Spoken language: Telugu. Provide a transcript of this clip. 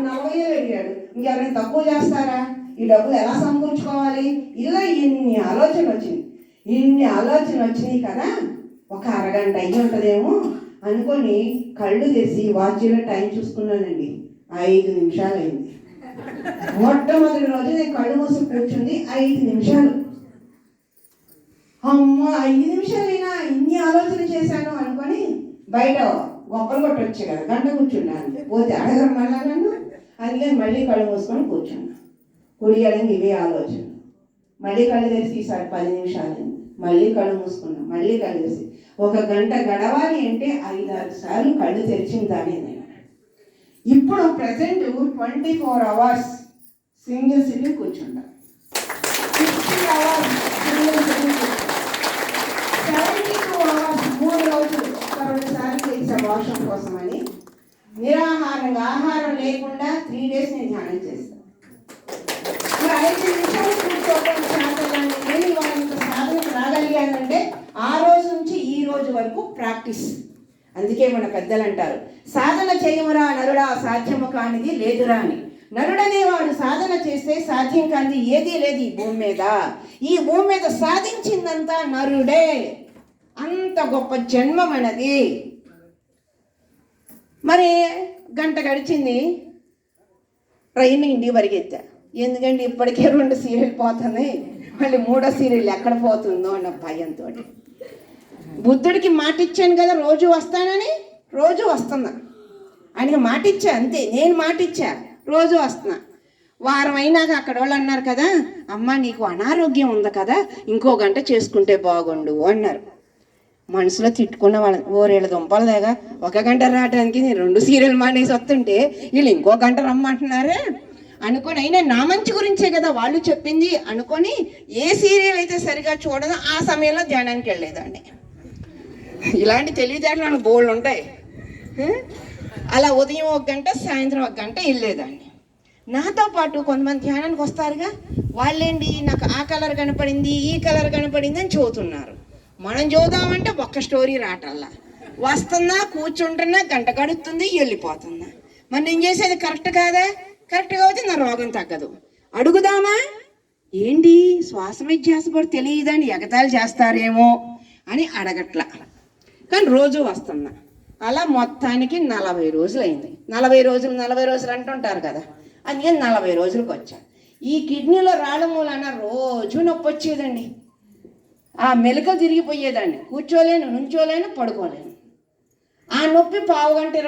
40,000 అడిగాడు. ఇంకెవరైనా తక్కువ చేస్తారా? ఈ డబ్బులు ఎలా సమకూర్చుకోవాలి? ఇలా ఇన్ని ఆలోచన వచ్చినాయి కదా. ఒక అరగంట అయ్యి ఉంటుందేమో అనుకొని కళ్ళు తెసి వాచ్లో టైం చూసుకున్నానండి. 5 నిమిషాలు అయింది. మొట్టమొదటి రోజు నేను కళ్ళు మూసి కూర్చుంది 5 నిమిషాలు. అమ్మ 5 నిమిషాలైనా ఇన్ని ఆలోచన చేశాను అనుకొని బయట గొప్పలు కొట్టొచ్చు కదా, గంట కూర్చున్నాను. పోతే అడగరు మళ్ళా నన్ను. అందుకని మళ్ళీ కళ్ళు మూసుకొని కూర్చున్నా. కుడియడానికి ఇవే ఆలోచన. మళ్ళీ కళ్ళు తెరిచి ఈసారి 10 నిమిషాలైంది. మళ్ళీ కళ్ళు మూసుకున్నాం. మళ్ళీ కళ్ళు తెరిచి ఒక గంట గడవాలి అంటే 5-6 సార్లు కళ్ళు తెరిచిన దాన్ని నేను. ఇప్పుడు ప్రజెంట్ 24 అవర్స్ సింగిల్ సిట్టింగ్ కూర్చుంటా. 60 అవర్స్ సింగిల్ సిట్టింగ్ కూర్చుంటా. 72 అవర్స్ 3 రోజులు 2 సార్లు చేసే వాషం కోసమని నిరాహారంగా ఆహారం లేకుండా 3 days నేను ధ్యానం చేస్తాను. 5 నిమిషాలు కూర్చోవడం శాతకాన్ని నేను ఇవాళ ఇంత సాధనకు రాగలిగానంటే ఆ రోజు నుంచి ఈ రోజు వరకు ప్రాక్టీస్. అందుకే మన పెద్దలు అంటారు, సాధన చేయమురా నరుడా సాధ్యము కానిది లేదురా అని. నరుడనేవాడు సాధన చేస్తే సాధ్యం కానిది ఏదీ లేదు ఈ భూమి మీద. ఈ భూమి మీద సాధించిందంతా నరుడే. అంత గొప్ప జన్మ మనది. మరి గంట గడిచింది, ట్రైన్ ఇంటికి పరిగెత్తా. ఎందుకంటే ఇప్పటికే 2 సీరియల్ పోతున్నాయి, మళ్ళీ 3వ సీరియల్ ఎక్కడ పోతుందో అన్న భయంతో. బుద్ధుడికి మాట ఇచ్చాను కదా రోజు వస్తానని, రోజు వస్తున్నా. ఆయనకి మాట ఇచ్చా అంతే, నేను మాట ఇచ్చా, రోజు వస్తున్నా. వారం అయినాక అక్కడ వాళ్ళు అన్నారు కదా, అమ్మ నీకు అనారోగ్యం ఉంది కదా, ఇంకో గంట చేసుకుంటే బాగుండు అన్నారు. మనసులో తిట్టుకున్న వాళ్ళని, ఓరేళ్ళ దుంపలదేగా 1 గంట రావడానికి నేను 2 సీరియల్ మానేసి వస్తుంటే వీళ్ళు ఇంకో గంట రమ్మంటున్నారే అనుకొని, అయినా నా మంచి గురించే కదా వాళ్ళు చెప్పింది అనుకొని ఏ సీరియల్ అయితే సరిగా చూడదో ఆ సమయంలో ధ్యానానికి వెళ్ళేదాన్ని. ఇలాంటి తెలివితేటలు నాకు బోల్డ్ ఉంటాయి. అలా ఉదయం 1 గంట, సాయంత్రం 1 గంట వెళ్ళేదాన్ని. నాతో పాటు కొంతమంది ధ్యానానికి వస్తారుగా, వాళ్ళేంటి నాకు ఆ కలర్ కనపడింది, ఈ కలర్ కనపడింది అని చదువుతున్నారు. మనం చూద్దామంటే ఒక్క స్టోరీ రాటల్లా వస్తున్నా, కూర్చుంటున్నా, గంట గడుస్తుంది, వెళ్ళిపోతున్నా. మరి నేను చేసేది కరెక్ట్ కాదా? కరెక్ట్గా అయితే నా రోగం తగ్గదు. అడుగుదామా ఏంటి శ్వాస మీద ధ్యాసపడి తెలియదని ఎగతాళి చేస్తారేమో అని అడగట్లా, కానీ రోజు వస్తున్నా. అలా మొత్తానికి 40 రోజులు అయింది. 40 రోజులు అంటుంటారు కదా, అందుకని 40 రోజులకు వచ్చా. ఈ కిడ్నీలో రాళ్ళ మూలన రోజు నొప్పి వచ్చేదండి. ఆ మెలక తిరిగిపోయేదాన్ని, కూర్చోలేను, నుంచోలేను, పడుకోలేను. ఆ నొప్పి 15 గంట 20